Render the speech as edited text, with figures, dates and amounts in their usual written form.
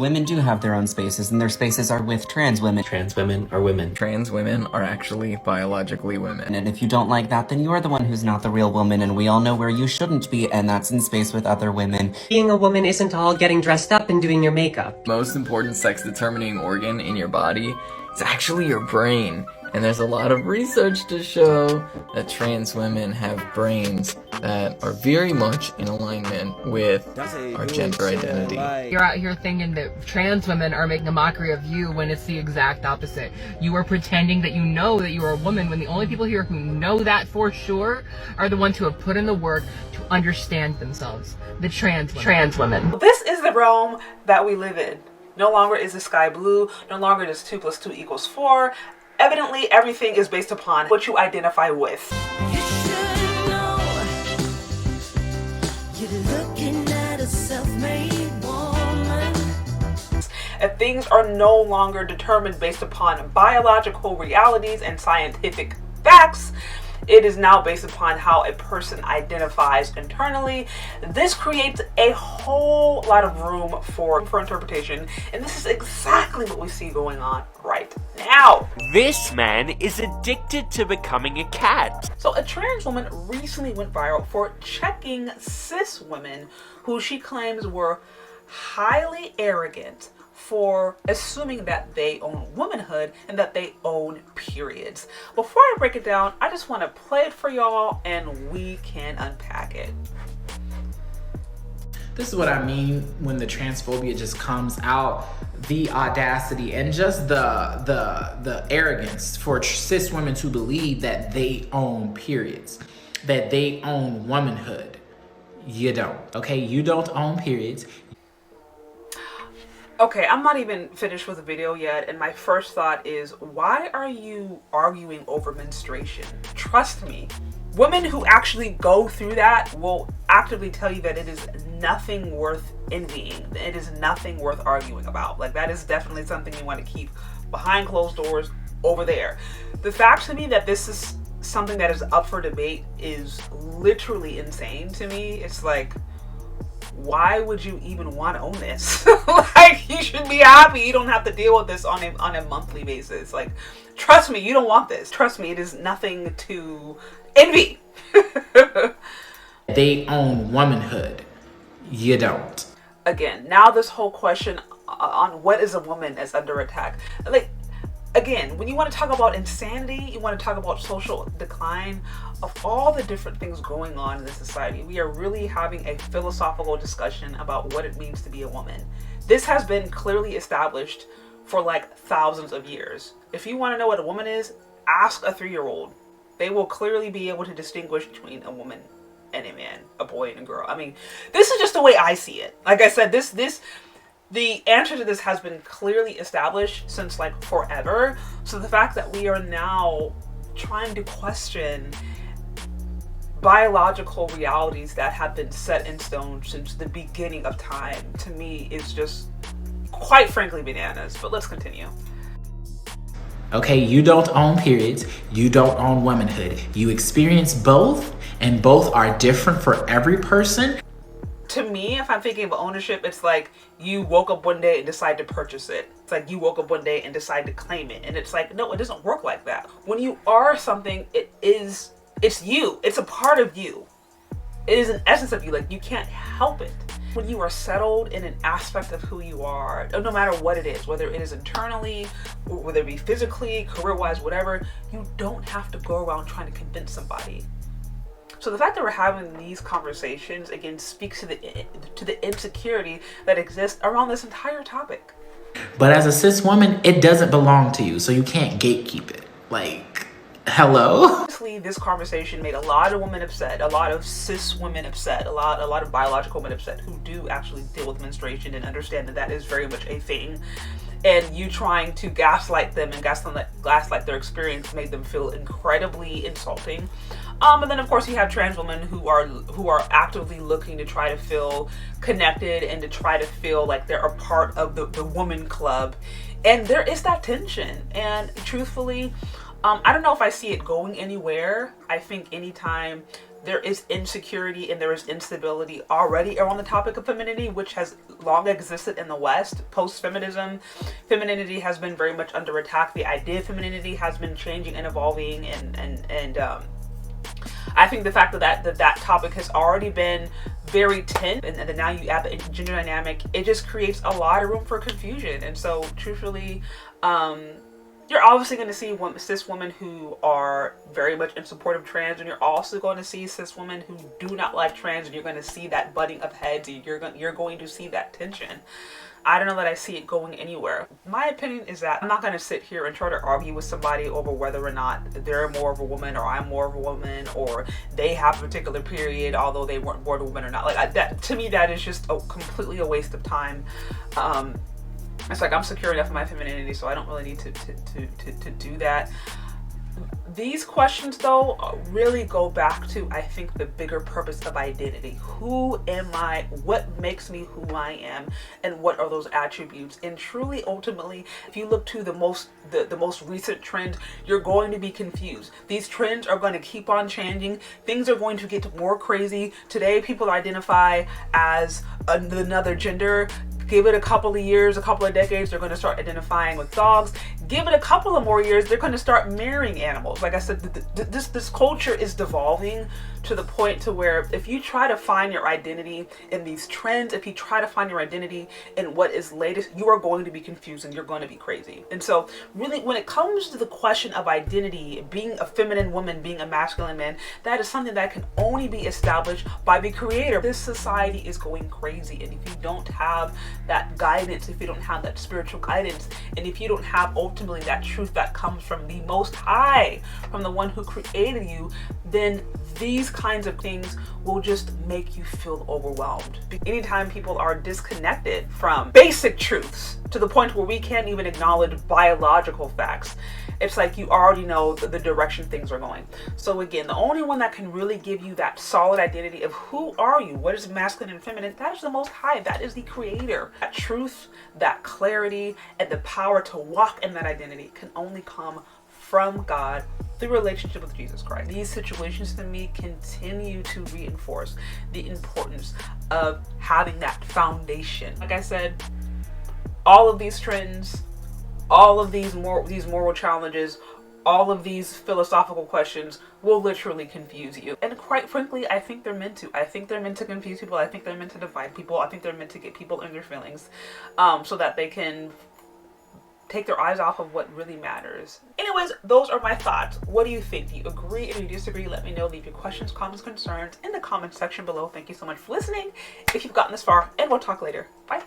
Women do have their own spaces, and their spaces are with trans women. Trans women are women. Trans women are actually biologically women. And if you don't like that, then you are the one who's not the real woman, and we all know where you shouldn't be, and that's in space with other women. Being a woman isn't all getting dressed up and doing your makeup. Most important sex-determining organ in your body is actually your brain. And there's a lot of research to show that trans women have brains that are very much in alignment with our gender identity. You're out here thinking that trans women are making a mockery of you when it's the exact opposite. You are pretending that you are a woman when the only people here who know that for sure are the ones who have put in the work to understand themselves. The trans women. This is the realm that we live in. No longer is the sky blue. No longer does 2 + 2 = 4. Evidently, everything is based upon what you identify with. You should know you're looking at a self-made woman. And things are no longer determined based upon biological realities and scientific facts. It is now based upon how a person identifies internally. This creates a whole lot of room for interpretation, and this is exactly what we see going on right now. This man is addicted to becoming a cat. So a trans woman recently went viral for checking cis women who she claims were highly arrogant for assuming that they own womanhood and that they own periods. Before I break it down, I just want to play it for y'all and we can unpack it. This is what I mean when the transphobia just comes out. The audacity and just the arrogance for cis women to believe that they own periods, that they own womanhood. You don't, okay? You don't own periods. Okay, I'm not even finished with the video yet, and my first thought is, why are you arguing over menstruation? Trust me, women who actually go through that will actively tell you that it is nothing worth envying. It is nothing worth arguing about. Like, that is definitely something you want to keep behind closed doors over there. The fact to me that this is something that is up for debate is literally insane to me. It's like, why would you even want to own this? Like, you should be happy you don't have to deal with this on a monthly basis. Like, trust me, you don't want this. Trust me, it is nothing to envy. They own womanhood. You don't. Again, now this whole question on what is a woman is under attack. Like, again, when you want to talk about insanity, you want to talk about social decline, of all the different things going on in this society, we are really having a philosophical discussion about what it means to be a woman. This has been clearly established for like thousands of years. If you want to know what a woman is, ask a 3-year-old. They will clearly be able to distinguish between a woman and a man, a boy and a girl. I mean, this is just the way I see it. Like I said, the answer to this has been clearly established since like forever. So the fact that we are now trying to question biological realities that have been set in stone since the beginning of time, to me, is just quite frankly bananas. But let's continue. Okay, you don't own periods. You don't own womanhood. You experience both, and both are different for every person. To me, if I'm thinking of ownership, it's like you woke up one day and decide to purchase it. It's like you woke up one day and decide to claim it. And it's like, no, it doesn't work like that. When you are something, it's you. It's a part of you. It is an essence of you. Like, you can't help it. When you are settled in an aspect of who you are, no matter what it is, whether it is internally, or whether it be physically, career-wise, whatever, you don't have to go around trying to convince somebody. So the fact that we're having these conversations, again, speaks to the insecurity that exists around this entire topic. But as a cis woman, it doesn't belong to you, so you can't gatekeep it. Like, hello? Honestly, this conversation made a lot of women upset, a lot of cis women upset, a lot of biological women upset who do actually deal with menstruation and understand that that is very much a thing. And you trying to gaslight them and gaslight their experience made them feel incredibly insulting. And then of course you have trans women who are actively looking to try to feel connected and to try to feel like they're a part of the woman club. And there is that tension. And truthfully, I don't know if I see it going anywhere. I think anytime there is insecurity and there is instability already around the topic of femininity, which has long existed in the West. Post-feminism, femininity has been very much under attack. The idea of femininity has been changing and evolving, and I think the fact that topic has already been very tense, and then now you add the gender dynamic, it just creates a lot of room for confusion. And so truthfully, you're obviously going to see cis women who are very much in support of trans, and you're also going to see cis women who do not like trans, and you're going to see that butting of heads, and you're going to see that tension. I don't know that I see it going anywhere. My opinion is that I'm not going to sit here and try to argue with somebody over whether or not they're more of a woman or I'm more of a woman, or they have a particular period although they weren't born a woman or not. Like that, to me, that is just completely a waste of time. It's like I'm secure enough in my femininity, so I don't really need to do that. These questions, though, really go back to, I think, the bigger purpose of identity. Who am I? What makes me who I am? And what are those attributes? And truly, ultimately, if you look to the most recent trend, you're going to be confused. These trends are going to keep on changing. Things are going to get more crazy. Today, people identify as another gender. Give it a couple of years, a couple of decades, they're going to start identifying with dogs. Give it a couple of more years, they're going to start marrying animals. Like I said, this culture is devolving to the point to where if you try to find your identity in these trends, if you try to find your identity in what is latest, you are going to be confused and you're going to be crazy. And so really, when it comes to the question of identity, being a feminine woman, being a masculine man, that is something that can only be established by the creator. This society is going crazy, and if you don't have that guidance, if you don't have that spiritual guidance, and if you don't have ultimately that truth that comes from the Most High, from the one who created you, then these kinds of things will just make you feel overwhelmed. Anytime people are disconnected from basic truths to the point where we can't even acknowledge biological facts, it's like you already know the direction things are going. So again, the only one that can really give you that solid identity of who are you, what is masculine and feminine, that is the Most High, that is the creator. That truth, that clarity, and the power to walk in that identity can only come from God through relationship with Jesus Christ. These situations to me continue to reinforce the importance of having that foundation. Like I said, all of these trends, all of these moral challenges, all of these philosophical questions will literally confuse you. And quite frankly, I think they're meant to. I think they're meant to confuse people. I think they're meant to divide people. I think they're meant to get people in their feelings, so that they can take their eyes off of what really matters. Anyways, those are my thoughts. What do you think? Do you agree? If you disagree, let me know. Leave your questions, comments, concerns in the comment section below. Thank you so much for listening if you've gotten this far, and we'll talk later. Bye.